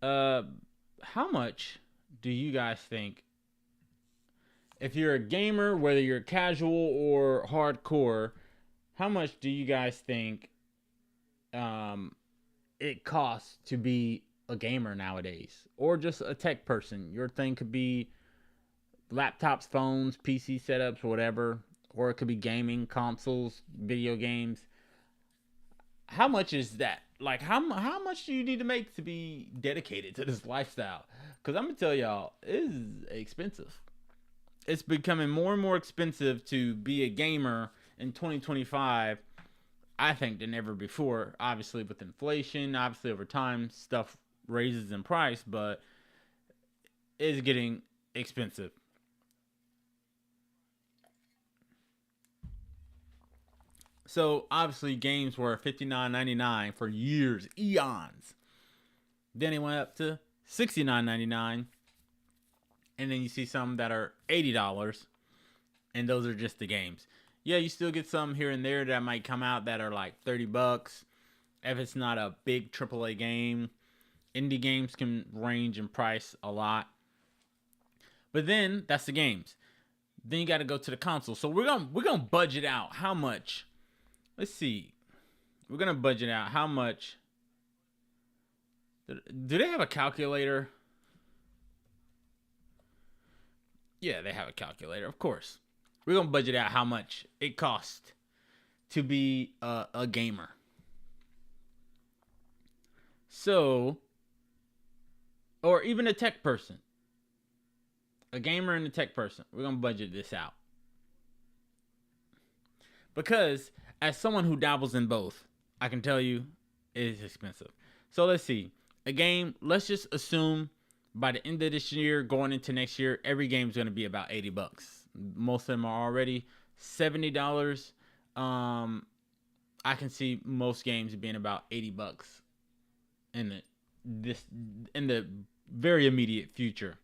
Uh, how much do you guys think, if you're a gamer, whether you're casual or hardcore, how much do you guys think um, it costs to be a gamer nowadays, or just a tech person? Your thing could be laptops, phones, PC setups, whatever, or it could be gaming consoles, video games. How much is that? Like, how much do you need to make to be dedicated to this lifestyle? Because I'm gonna tell y'all, it is expensive. It's becoming more and more expensive to be a gamer in 2025, I think, than ever before. Obviously, with inflation, obviously over time, stuff raises in price, but it's getting expensive. So obviously, games were $59.99 for years, eons. Then it went up to $69.99, and then you see some that are $80, and those are just the games. Yeah, you still get some here and there that might come out that are like $30 if it's not a big AAA game. Indie games can range in price a lot, but then that's the games. Then you got to go to the console. So we're gonna budget out how much. Let's see. We're gonna budget out how much. Do they have a calculator? Yeah, they have a calculator, of course. We're gonna budget out how much it costs to be a gamer. So, or even a tech person, a gamer and a tech person. We're gonna budget this out because, as someone who dabbles in both, I can tell you it is expensive. So let's see. A game. Let's just assume by the end of this year, going into next year, every game is gonna be about $80. Most of them are already $70. Um, I can see most games being about $80 in this in the very immediate future.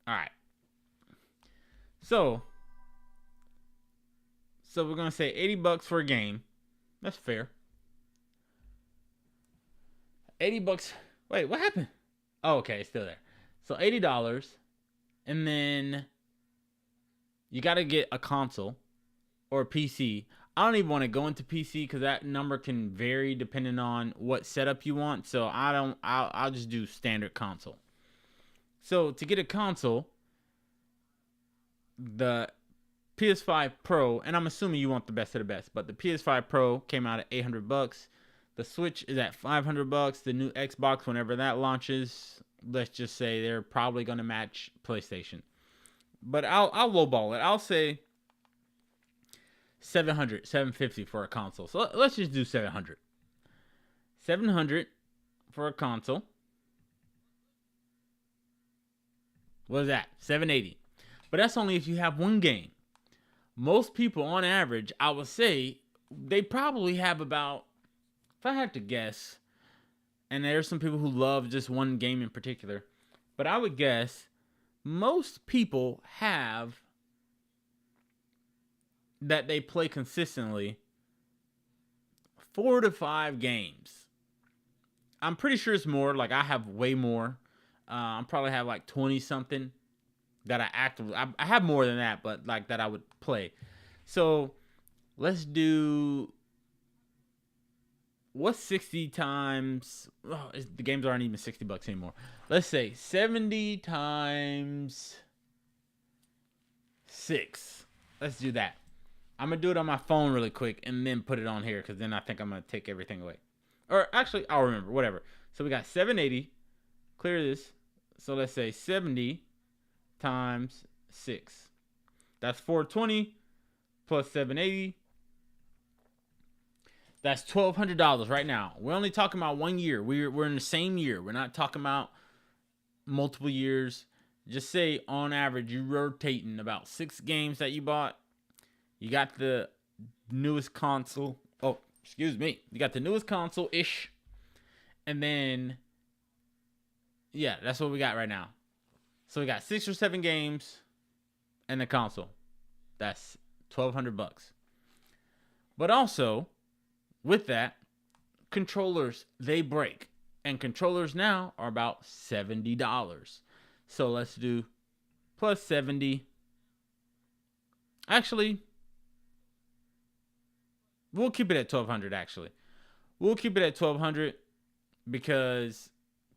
All right. So we're gonna say $80 for a game. That's fair. $80. Wait, what happened? Oh, okay, it's still there. So $80, and then you got to get a console or a PC. I don't even want to go into PC because that number can vary depending on what setup you want. So I don't. I'll just do standard console. So to get a console, the PS5 Pro, and I'm assuming you want the best of the best, but the PS5 Pro came out at $800. The Switch is at $500. The new Xbox, whenever that launches, let's just say they're probably going to match PlayStation. But I'll lowball it. I'll say 700, 750 for a console. So let's just do 700. 700 for a console. What is that? 780. But that's only if you have one game. Most people, on average, I would say they probably have about, if I had to guess, and there's some people who love just one game in particular, but I would guess most people have that they play consistently 4 to 5 games. I'm pretty sure it's more. Like, I have way more. I probably have like 20 something that I actively. I have more than that, but like that I would play. So let's do. What's 60 times? Oh, the games aren't even $60 anymore. Let's say 70 times 6. Let's do that. I'm gonna do it on my phone really quick and then put it on here because then I think I'm gonna take everything away. Or actually, I'll remember. Whatever. So we got 780. Clear this. So let's say 70 times 6. That's 420 plus 780. That's $1,200 right now. We're only talking about 1 year. We're in the same year. We're not talking about multiple years. Just say on average you're rotating about 6 games that you bought. You got the newest console. Oh, excuse me. You got the newest console ish. And then, yeah, that's what we got right now. So we got 6 or 7 games and the console. That's $1,200. But also, with that, controllers, they break. And controllers now are about $70. So let's do plus 70. Actually, we'll keep it at 1200 actually. We'll keep it at 1200 because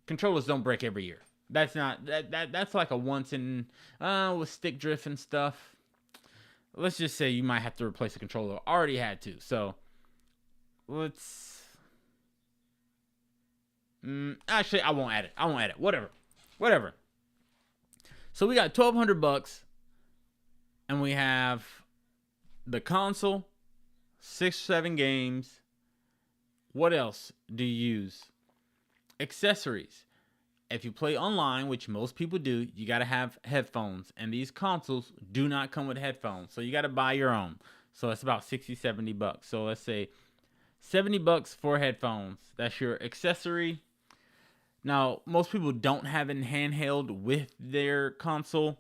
controllers don't break every year. That's not that's like a once in with stick drift and stuff. Let's just say you might have to replace a controller. Already had to. So let's actually I won't add it. Whatever. So we got $1,200 and we have the console, 6-7 games. What else do you use? Accessories. If you play online, which most people do, you got to have headphones. And these consoles do not come with headphones. So you got to buy your own. So it's about $60-$70. So let's say $70 for headphones. That's your accessory. Now, most people don't have a handheld with their console.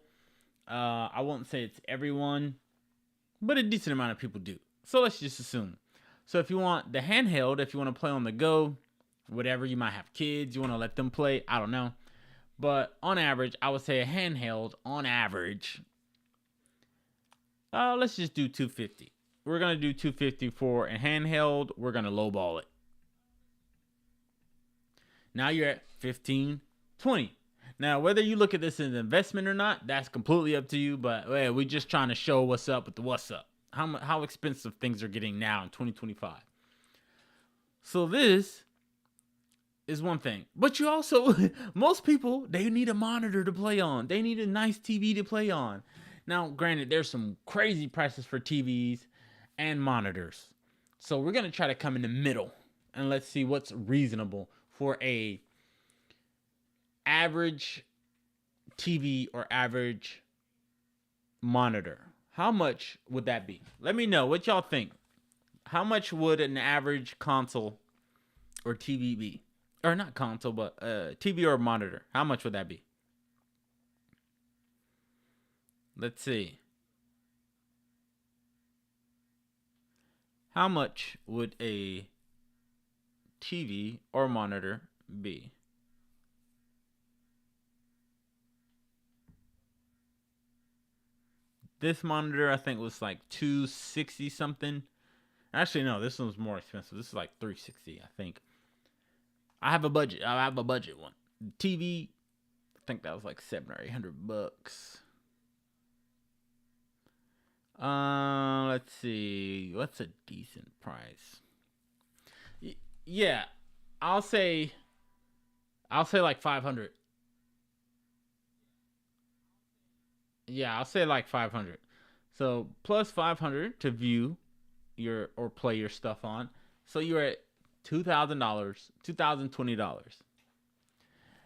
I won't say it's everyone, but a decent amount of people do. So let's just assume. So if you want the handheld, if you want to play on the go, whatever, you might have kids, you want to let them play, I don't know. But on average, I would say a handheld, on average, let's just do $250. We're going to do $250 for a handheld. We're going to lowball it. Now you're at $15-$20. Now, whether you look at this as an investment or not, that's completely up to you. But hey, we're just trying to show what's up with the what's up. How expensive things are getting now in 2025. So this is one thing. But you also, most people, they need a monitor to play on. They need a nice TV to play on. Now, granted, there's some crazy prices for TVs and monitors. So we're going to try to come in the middle. And let's see what's reasonable for a average TV or average monitor. How much would that be? Let me know what y'all think. How much would an average console or TV be? Or not console, but TV or monitor. How much would that be? Let's see. How much would a TV or monitor be? This monitor, I think, was like $260 something. Actually, no, this one's more expensive. This is like $360, I think. I have a budget. I have a budget one. TV, I think that was like $700 or $800. Let's see. What's a decent price? Yeah, I'll say like 500. Yeah, I'll say like 500. So plus 500 to view your or play your stuff on. So you're at $2,000, $2,020.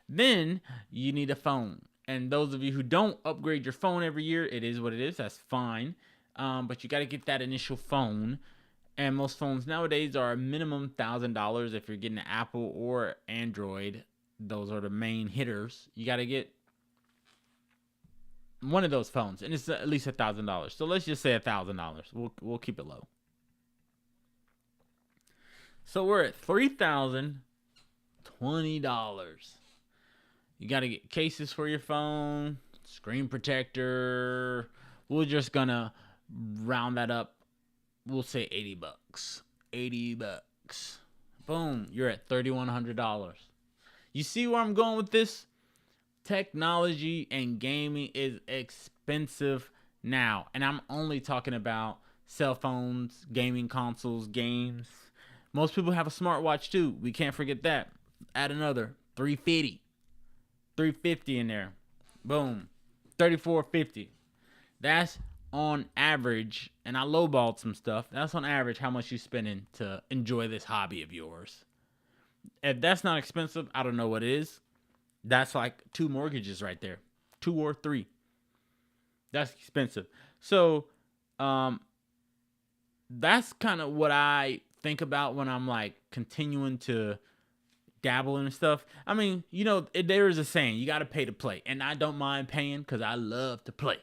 Then you need a phone. And those of you who don't upgrade your phone every year, it is what it is. That's fine. But you got to get that initial phone. And most phones nowadays are a minimum $1,000 if you're getting an Apple or Android. Those are the main hitters. You got to get one of those phones, and it's at least $1,000. So let's just say $1,000. We'll keep it low. So we're at $3,020. You got to get cases for your phone, screen protector. We're just gonna round that up. We'll say $80. $80. Boom. You're at $3,100. You see where I'm going with this? Technology and gaming is expensive now. And I'm only talking about cell phones, gaming consoles, games. Most people have a smartwatch too. We can't forget that. Add another $350. $350 in there. Boom. $3,450. That's on average, and I lowballed some stuff. That's on average how much you're spending to enjoy this hobby of yours. If that's not expensive, I don't know what is. That's like 2 mortgages right there. 2 or 3. That's expensive. So, that's kind of what I think about when I'm like continuing to dabble in stuff. I mean, there is a saying, you got to pay to play. And I don't mind paying because I love to play.